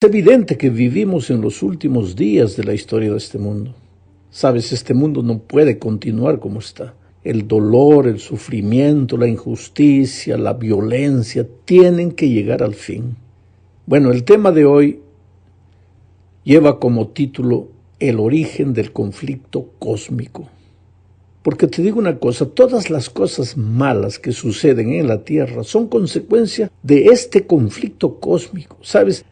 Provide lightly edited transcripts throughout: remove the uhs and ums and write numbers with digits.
Es evidente que vivimos en los últimos días de la historia de este mundo. Sabes, este mundo no puede continuar como está. El dolor, el sufrimiento, la injusticia, la violencia tienen que llegar al fin. Bueno, el tema de hoy lleva como título El origen del conflicto cósmico. Porque te digo una cosa, todas las cosas malas que suceden en la Tierra son consecuencia de este conflicto cósmico. ¿Sabes?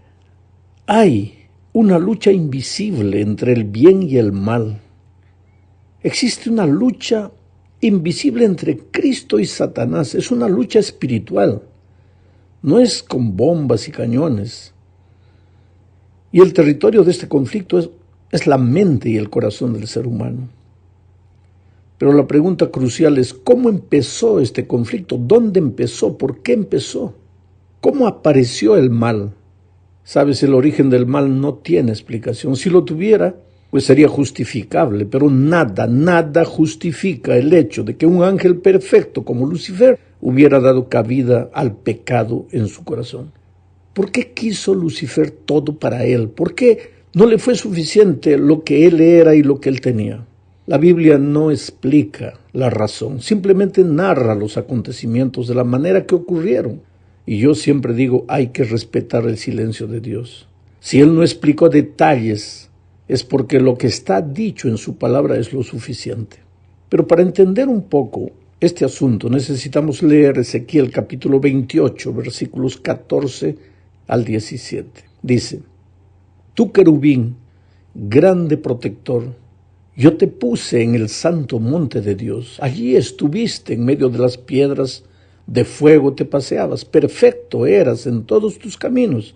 Hay una lucha invisible entre el bien y el mal. Existe una lucha invisible entre Cristo y Satanás. Es una lucha espiritual. No es con bombas y cañones. Y el territorio de este conflicto es la mente y el corazón del ser humano. Pero la pregunta crucial es, ¿cómo empezó este conflicto? ¿Dónde empezó? ¿Por qué empezó? ¿Cómo apareció el mal? Sabes, el origen del mal no tiene explicación. Si lo tuviera, pues sería justificable, pero nada justifica el hecho de que un ángel perfecto como Lucifer hubiera dado cabida al pecado en su corazón. ¿Por qué quiso Lucifer todo para él? ¿Por qué no le fue suficiente lo que él era y lo que él tenía? La Biblia no explica la razón, simplemente narra los acontecimientos de la manera que ocurrieron. Y yo siempre digo, hay que respetar el silencio de Dios. Si Él no explicó detalles, es porque lo que está dicho en su palabra es lo suficiente. Pero para entender un poco este asunto, necesitamos leer Ezequiel capítulo 28, versículos 14 al 17. Dice, tú querubín, grande protector, yo te puse en el santo monte de Dios. Allí estuviste en medio de las piedras de fuego te paseabas, perfecto eras en todos tus caminos,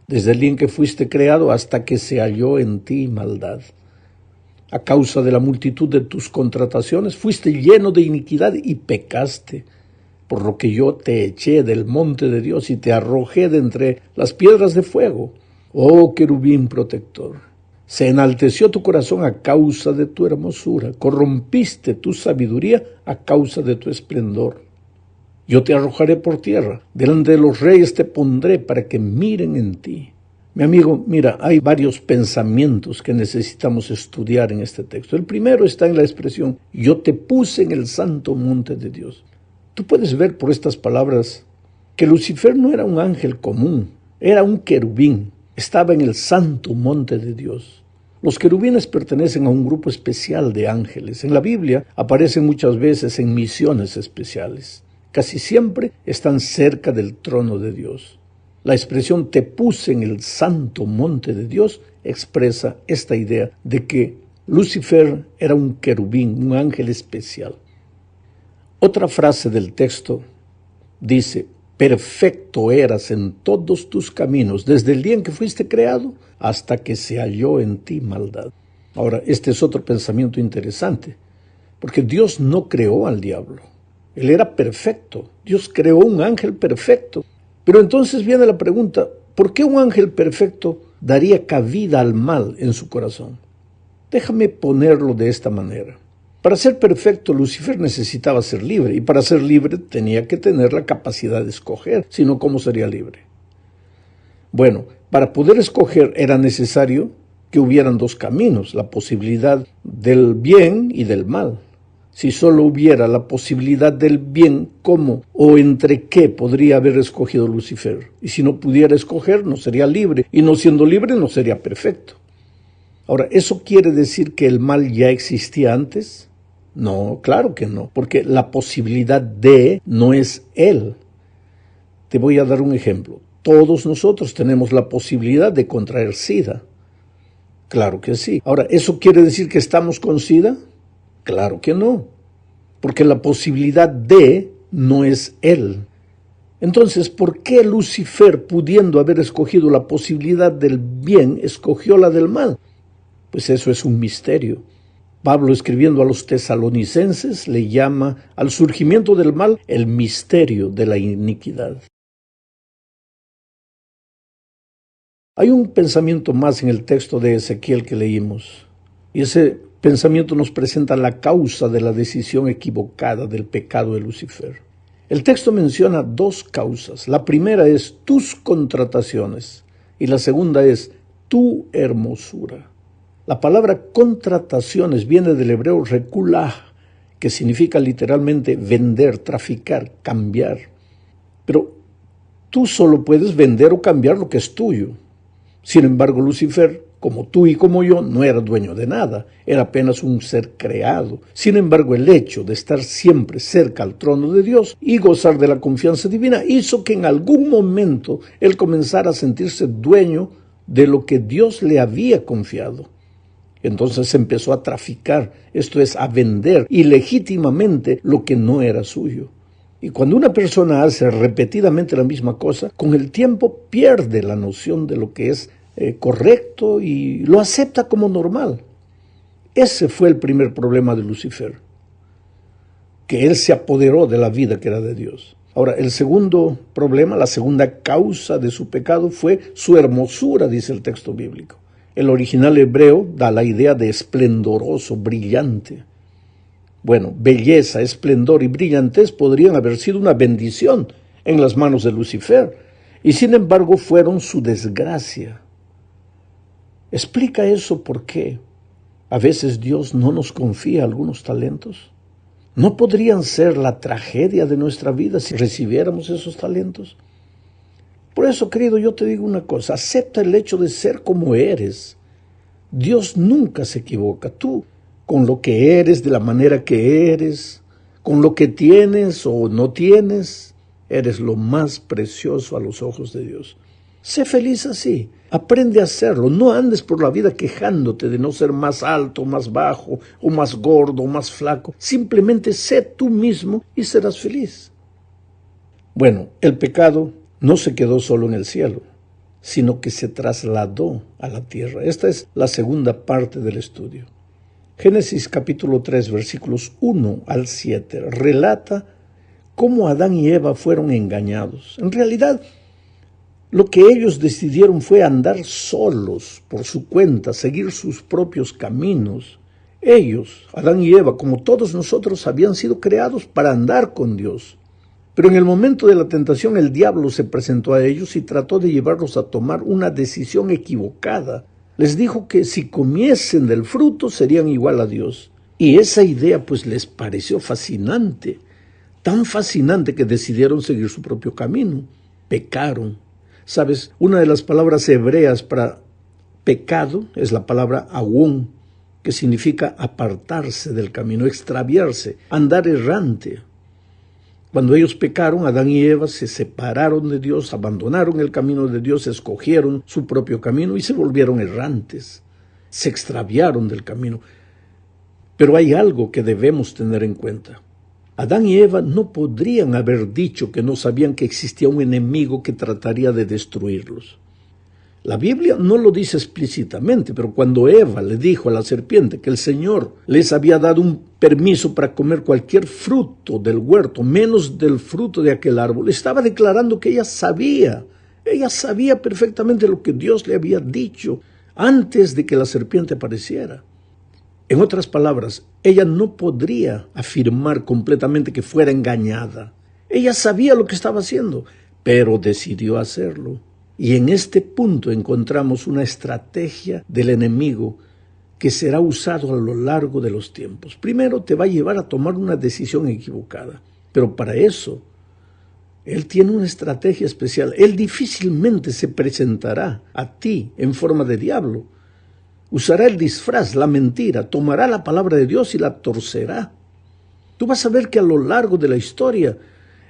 desde el día en que fuiste creado hasta que se halló en ti maldad. A causa de la multitud de tus contrataciones, fuiste lleno de iniquidad y pecaste, por lo que yo te eché del monte de Dios y te arrojé de entre las piedras de fuego. Oh querubín protector, se enalteció tu corazón a causa de tu hermosura, corrompiste tu sabiduría a causa de tu esplendor. Yo te arrojaré por tierra, delante de los reyes te pondré para que miren en ti. Mi amigo, mira, hay varios pensamientos que necesitamos estudiar en este texto. El primero está en la expresión, yo te puse en el santo monte de Dios. Tú puedes ver por estas palabras que Lucifer no era un ángel común, era un querubín, estaba en el santo monte de Dios. Los querubines pertenecen a un grupo especial de ángeles. En la Biblia aparecen muchas veces en misiones especiales. Casi siempre están cerca del trono de Dios. La expresión te puse en el santo monte de Dios expresa esta idea de que Lucifer era un querubín, un ángel especial. Otra frase del texto dice, perfecto eras en todos tus caminos, desde el día en que fuiste creado hasta que se halló en ti maldad. Ahora, este es otro pensamiento interesante, porque Dios no creó al diablo. Él era perfecto. Dios creó un ángel perfecto. Pero entonces viene la pregunta, ¿por qué un ángel perfecto daría cabida al mal en su corazón? Déjame ponerlo de esta manera. Para ser perfecto, Lucifer necesitaba ser libre, y para ser libre tenía que tener la capacidad de escoger, si no, ¿cómo sería libre? Bueno, para poder escoger era necesario que hubieran dos caminos, la posibilidad del bien y del mal. Si solo hubiera la posibilidad del bien, ¿cómo o entre qué podría haber escogido Lucifer? Y si no pudiera escoger, no sería libre, y no siendo libre, no sería perfecto. Ahora, ¿eso quiere decir que el mal ya existía antes? No, claro que no, porque la posibilidad de no es él. Te voy a dar un ejemplo. Todos nosotros tenemos la posibilidad de contraer SIDA. Claro que sí. Ahora, ¿eso quiere decir que estamos con SIDA? Claro que no, porque la posibilidad de no es él. Entonces, ¿por qué Lucifer, pudiendo haber escogido la posibilidad del bien, escogió la del mal? Pues eso es un misterio. Pablo, escribiendo a los tesalonicenses, le llama al surgimiento del mal el misterio de la iniquidad. Hay un pensamiento más en el texto de Ezequiel que leímos, y ese pensamiento nos presenta la causa de la decisión equivocada del pecado de Lucifer. El texto menciona dos causas. La primera es tus contrataciones. y la segunda es tu hermosura. La palabra contrataciones viene del hebreo rekulah, que significa literalmente vender, traficar, cambiar. Pero tú solo puedes vender o cambiar lo que es tuyo. Sin embargo, Lucifer, como tú y como yo, no era dueño de nada, era apenas un ser creado. Sin embargo, el hecho de estar siempre cerca al trono de Dios y gozar de la confianza divina hizo que en algún momento él comenzara a sentirse dueño de lo que Dios le había confiado. Entonces empezó a traficar, esto es, a vender ilegítimamente lo que no era suyo. Y cuando una persona hace repetidamente la misma cosa, con el tiempo pierde la noción de lo que es correcto y lo acepta como normal. Ese fue el primer problema de Lucifer, que él se apoderó de la vida que era de Dios. Ahora, el segundo problema, la segunda causa de su pecado fue su hermosura, dice el texto bíblico. El original hebreo da la idea de esplendoroso, brillante. Bueno, belleza, esplendor y brillantez podrían haber sido una bendición en las manos de Lucifer, y sin embargo fueron su desgracia. ¿Explica eso por qué a veces Dios no nos confía algunos talentos? ¿No podrían ser la tragedia de nuestra vida si recibiéramos esos talentos? Por eso, querido, yo te digo una cosa, acepta el hecho de ser como eres. Dios nunca se equivoca. Tú, con lo que eres, de la manera que eres, con lo que tienes o no tienes, eres lo más precioso a los ojos de Dios. Sé feliz así, aprende a hacerlo, no andes por la vida quejándote de no ser más alto, más bajo, o más gordo, o más flaco. Simplemente sé tú mismo y serás feliz. Bueno, el pecado no se quedó solo en el cielo, sino que se trasladó a la tierra. Esta es la segunda parte del estudio. Génesis capítulo 3, versículos 1 al 7, relata cómo Adán y Eva fueron engañados. En realidad, lo que ellos decidieron fue andar solos por su cuenta, seguir sus propios caminos. Ellos, Adán y Eva, como todos nosotros, habían sido creados para andar con Dios. Pero en el momento de la tentación, el diablo se presentó a ellos y trató de llevarlos a tomar una decisión equivocada. Les dijo que si comiesen del fruto serían igual a Dios. Y esa idea pues les pareció fascinante, tan fascinante que decidieron seguir su propio camino. Pecaron. ¿Sabes? Una de las palabras hebreas para pecado es la palabra awón, que significa apartarse del camino, extraviarse, andar errante. Cuando ellos pecaron, Adán y Eva se separaron de Dios, abandonaron el camino de Dios, escogieron su propio camino y se volvieron errantes. Se extraviaron del camino. Pero hay algo que debemos tener en cuenta. Adán y Eva no podrían haber dicho que no sabían que existía un enemigo que trataría de destruirlos. La Biblia no lo dice explícitamente, pero cuando Eva le dijo a la serpiente que el Señor les había dado un permiso para comer cualquier fruto del huerto, menos del fruto de aquel árbol, estaba declarando que ella sabía perfectamente lo que Dios le había dicho antes de que la serpiente apareciera. En otras palabras, ella no podría afirmar completamente que fuera engañada. Ella sabía lo que estaba haciendo, pero decidió hacerlo. Y en este punto encontramos una estrategia del enemigo que será usado a lo largo de los tiempos. Primero te va a llevar a tomar una decisión equivocada, pero para eso él tiene una estrategia especial. Él difícilmente se presentará a ti en forma de diablo. Usará el disfraz, la mentira, tomará la palabra de Dios y la torcerá. Tú vas a ver que a lo largo de la historia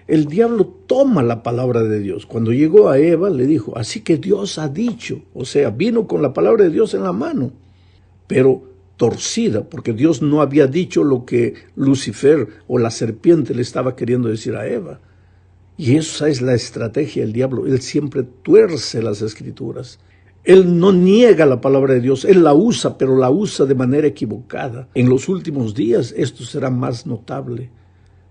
el diablo toma la palabra de Dios. Cuando llegó a Eva le dijo, así que Dios ha dicho, o sea, vino con la palabra de Dios en la mano, pero torcida, porque Dios no había dicho lo que Lucifer o la serpiente le estaba queriendo decir a Eva. Y esa es la estrategia del diablo. Él siempre tuerce las escrituras. Él no niega la palabra de Dios, él la usa, pero la usa de manera equivocada. En los últimos días esto será más notable.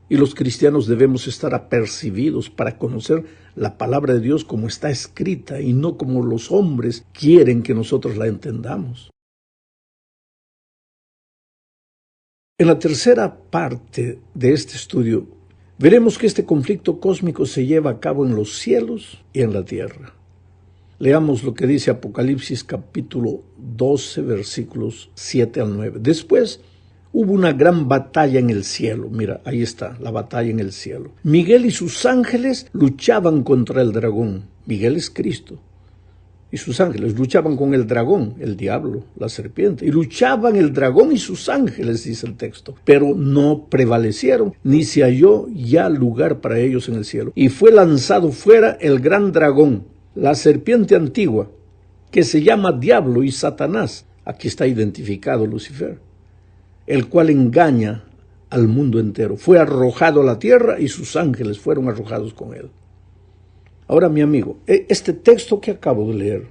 Y los cristianos debemos estar apercibidos para conocer la palabra de Dios como está escrita y no como los hombres quieren que nosotros la entendamos. En la tercera parte de este estudio, veremos que este conflicto cósmico se lleva a cabo en los cielos y en la tierra. Leamos lo que dice Apocalipsis capítulo 12, versículos 7 al 9. Después hubo una gran batalla en el cielo. Mira, ahí está, la batalla en el cielo. Miguel y sus ángeles luchaban contra el dragón. Miguel es Cristo. Y sus ángeles luchaban con el dragón, el diablo, la serpiente. Y luchaban el dragón y sus ángeles, dice el texto. Pero no prevalecieron, ni se halló ya lugar para ellos en el cielo. Y fue lanzado fuera el gran dragón, la serpiente antigua, que se llama Diablo y Satanás. Aquí está identificado Lucifer, el cual engaña al mundo entero. Fue arrojado a la tierra y sus ángeles fueron arrojados con él. Ahora, mi amigo, este texto que acabo de leer,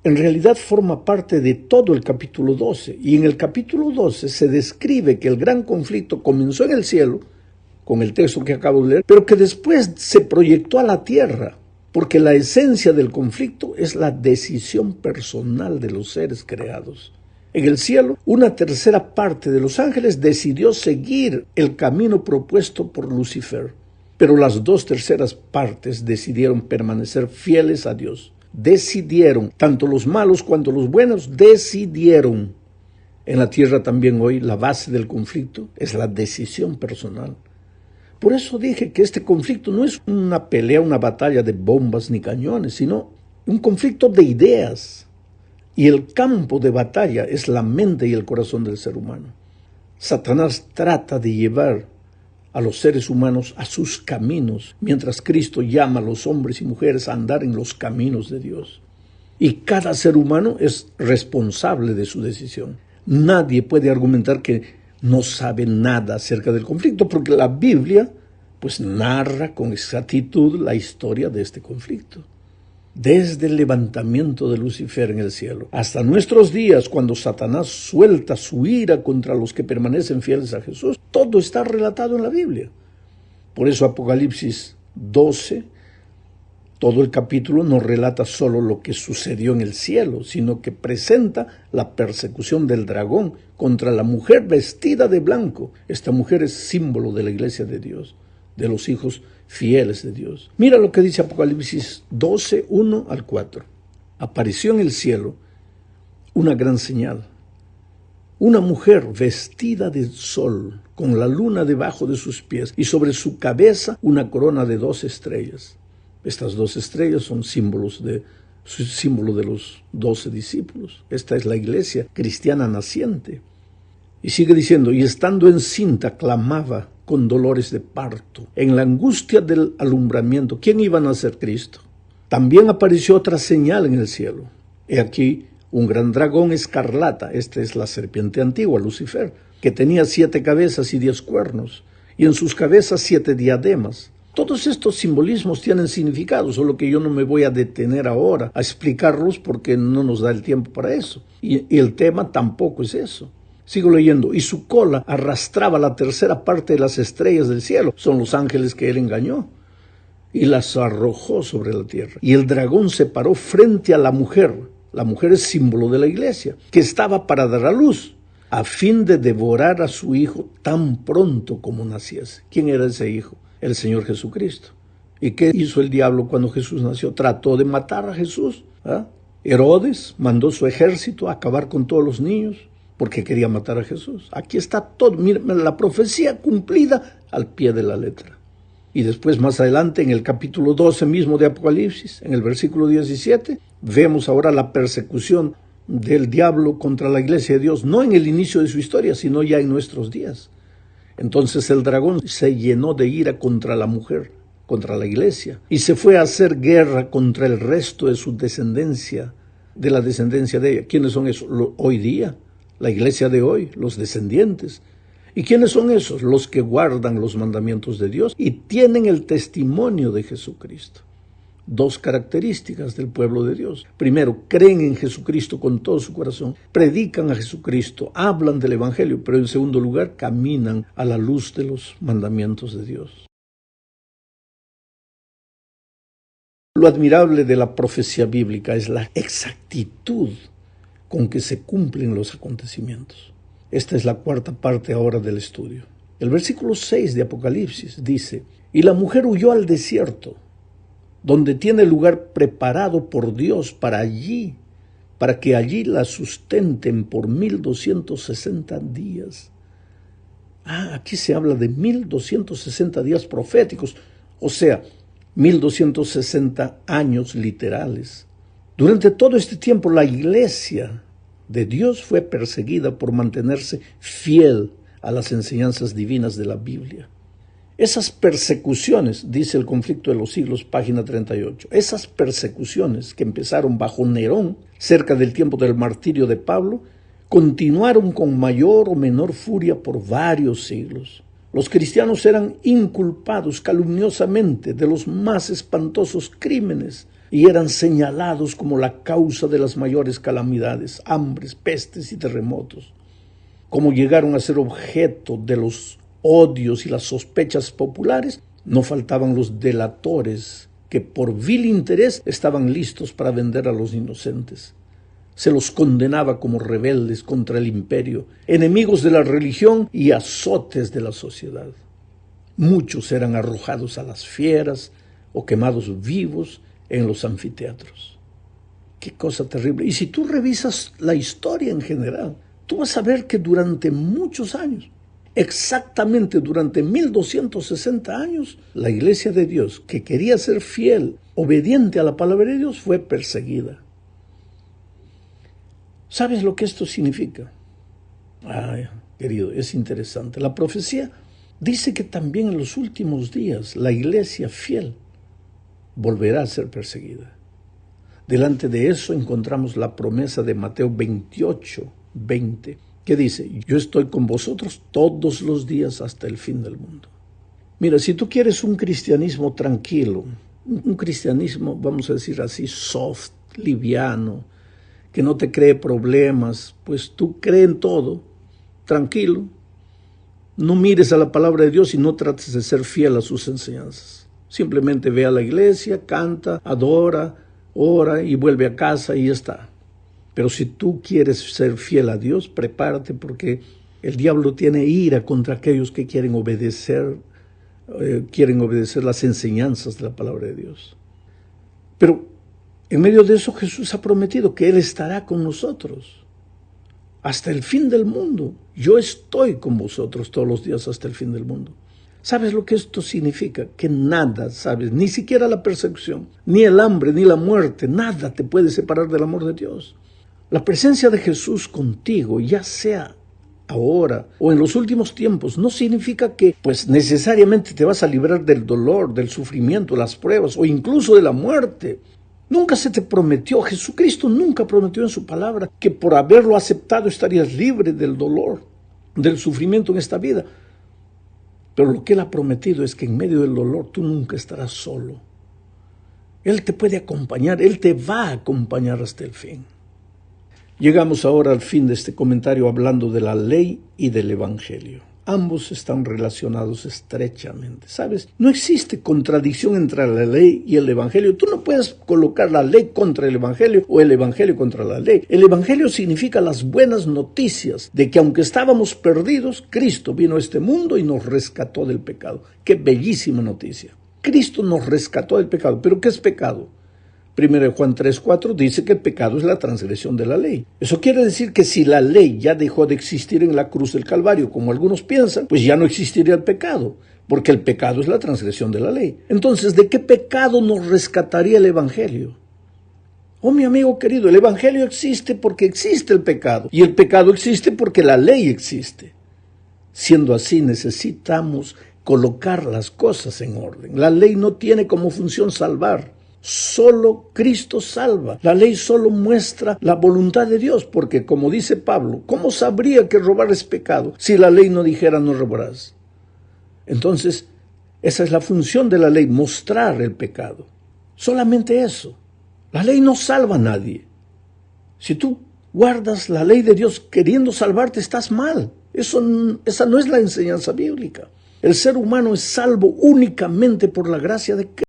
en realidad forma parte de todo el capítulo 12. Y en el capítulo 12 se describe que el gran conflicto comenzó en el cielo, con el texto que acabo de leer, pero que después se proyectó a la tierra, porque la esencia del conflicto es la decisión personal de los seres creados. En el cielo, una tercera parte de los ángeles decidió seguir el camino propuesto por Lucifer, pero las 2/3 partes decidieron permanecer fieles a Dios. Decidieron, tanto los malos cuanto los buenos, decidieron. En la tierra también hoy la base del conflicto es la decisión personal. Por eso dije que este conflicto no es una pelea, una batalla de bombas ni cañones, sino un conflicto de ideas. Y el campo de batalla es la mente y el corazón del ser humano. Satanás trata de llevar a los seres humanos a sus caminos, mientras Cristo llama a los hombres y mujeres a andar en los caminos de Dios. Y cada ser humano es responsable de su decisión. Nadie puede argumentar que no sabe nada acerca del conflicto, porque la Biblia pues narra con exactitud la historia de este conflicto. Desde el levantamiento de Lucifer en el cielo hasta nuestros días, cuando Satanás suelta su ira contra los que permanecen fieles a Jesús, todo está relatado en la Biblia. Por eso Apocalipsis 12, todo el capítulo no relata solo lo que sucedió en el cielo, sino que presenta la persecución del dragón contra la mujer vestida de blanco. Esta mujer es símbolo de la iglesia de Dios, de los hijos fieles de Dios. Mira lo que dice Apocalipsis 12, 1 al 4. Apareció en el cielo una gran señal. Una mujer vestida de sol, con la luna debajo de sus pies, y sobre su cabeza una corona de 12 estrellas. Estas 2 estrellas son símbolo de los 12 discípulos. Esta es la iglesia cristiana naciente. Y sigue diciendo, y estando encinta clamaba con dolores de parto, en la angustia del alumbramiento. ¿Quién iba a nacer? Cristo. También apareció otra señal en el cielo. He aquí un gran dragón escarlata, esta es la serpiente antigua, Lucifer, que tenía 7 cabezas y 10 cuernos, y en sus cabezas 7 diademas. Todos estos simbolismos tienen significado, solo que yo no me voy a detener ahora a explicarlos porque no nos da el tiempo para eso. Y el tema tampoco es eso. Sigo leyendo. Y su cola arrastraba la tercera parte de las estrellas del cielo. Son los ángeles que él engañó. Y las arrojó sobre la tierra. Y el dragón se paró frente a la mujer. La mujer es símbolo de la iglesia, que estaba para dar a luz, a fin de devorar a su hijo tan pronto como naciese. ¿Quién era ese hijo? El Señor Jesucristo. ¿Y qué hizo el diablo cuando Jesús nació? Trató de matar a Jesús. Herodes mandó su ejército a acabar con todos los niños porque quería matar a Jesús. Aquí está todo, mira, la profecía cumplida al pie de la letra. Y después, más adelante, en el capítulo 12 mismo de Apocalipsis, en el versículo 17, vemos ahora la persecución del diablo contra la iglesia de Dios, no en el inicio de su historia, sino ya en nuestros días. Entonces el dragón se llenó de ira contra la mujer, contra la iglesia, y se fue a hacer guerra contra el resto de su descendencia, de la descendencia de ella. ¿Quiénes son esos? Hoy día, la iglesia de hoy, los descendientes. ¿Y quiénes son esos? Los que guardan los mandamientos de Dios y tienen el testimonio de Jesucristo. 2 características del pueblo de Dios. Primero, creen en Jesucristo con todo su corazón, predican a Jesucristo, hablan del Evangelio, pero en segundo lugar, caminan a la luz de los mandamientos de Dios. Lo admirable de la profecía bíblica es la exactitud con que se cumplen los acontecimientos. Esta es la 4ª parte ahora del estudio. El versículo 6 de Apocalipsis dice, y la mujer huyó al desierto, donde tiene lugar preparado por Dios para que allí la sustenten por 1260 días. Aquí se habla de 1260 días proféticos, o sea, 1260 años literales. Durante todo este tiempo la iglesia de Dios fue perseguida por mantenerse fiel a las enseñanzas divinas de la Biblia. Esas persecuciones, dice El conflicto de los siglos, página 38, esas persecuciones que empezaron bajo Nerón, cerca del tiempo del martirio de Pablo, continuaron con mayor o menor furia por varios siglos. Los cristianos eran inculpados calumniosamente de los más espantosos crímenes y eran señalados como la causa de las mayores calamidades, hambres, pestes y terremotos. Como llegaron a ser objeto de los odios y las sospechas populares, no faltaban los delatores que por vil interés estaban listos para vender a los inocentes. Se los condenaba como rebeldes contra el imperio, enemigos de la religión y azotes de la sociedad. Muchos eran arrojados a las fieras o quemados vivos en los anfiteatros. Qué cosa terrible. Y si tú revisas la historia en general, tú vas a ver que durante muchos años, exactamente durante 1260 años, la iglesia de Dios, que quería ser fiel, obediente a la palabra de Dios, fue perseguida. ¿Sabes lo que esto significa? Querido, es interesante. La profecía dice que también en los últimos días la iglesia fiel volverá a ser perseguida. Delante de eso encontramos la promesa de Mateo 28:20, que dice: yo estoy con vosotros todos los días hasta el fin del mundo. Mira, si tú quieres un cristianismo tranquilo, un cristianismo, vamos a decir así, soft, liviano, que no te cree problemas, pues tú cree en todo, tranquilo. No mires a la palabra de Dios y no trates de ser fiel a sus enseñanzas. Simplemente ve a la iglesia, canta, adora, ora y vuelve a casa y ya está. Pero si tú quieres ser fiel a Dios, prepárate, porque el diablo tiene ira contra aquellos que quieren obedecer las enseñanzas de la palabra de Dios. Pero en medio de eso Jesús ha prometido que Él estará con nosotros hasta el fin del mundo. Yo estoy con vosotros todos los días hasta el fin del mundo. ¿Sabes lo que esto significa? Que nada, ¿sabes? Ni siquiera la persecución, ni el hambre, ni la muerte, nada te puede separar del amor de Dios. La presencia de Jesús contigo, ya sea ahora o en los últimos tiempos, no significa que pues necesariamente te vas a librar del dolor, del sufrimiento, las pruebas o incluso de la muerte. Nunca se te prometió, Jesucristo nunca prometió en su palabra que por haberlo aceptado estarías libre del dolor, del sufrimiento en esta vida. Pero lo que Él ha prometido es que en medio del dolor tú nunca estarás solo. Él te puede acompañar, Él te va a acompañar hasta el fin. Llegamos ahora al fin de este comentario hablando de la ley y del evangelio. Ambos están relacionados estrechamente, ¿sabes? No existe contradicción entre la ley y el evangelio. Tú no puedes colocar la ley contra el evangelio o el evangelio contra la ley. El evangelio significa las buenas noticias de que aunque estábamos perdidos, Cristo vino a este mundo y nos rescató del pecado. ¡Qué bellísima noticia! Cristo nos rescató del pecado. ¿Pero qué es pecado? 1 Juan 3:4 dice que el pecado es la transgresión de la ley. Eso quiere decir que si la ley ya dejó de existir en la cruz del Calvario, como algunos piensan, pues ya no existiría el pecado, porque el pecado es la transgresión de la ley. Entonces, ¿de qué pecado nos rescataría el evangelio? Oh, mi amigo querido, el evangelio existe porque existe el pecado, y el pecado existe porque la ley existe. Siendo así, necesitamos colocar las cosas en orden. La ley no tiene como función salvar. Solo Cristo salva. La ley solo muestra la voluntad de Dios, porque como dice Pablo, ¿cómo sabría que robar es pecado si la ley no dijera no robarás? Entonces, esa es la función de la ley, mostrar el pecado. Solamente eso. La ley no salva a nadie. Si tú guardas la ley de Dios queriendo salvarte, estás mal. Esa no es la enseñanza bíblica. El ser humano es salvo únicamente por la gracia de Cristo.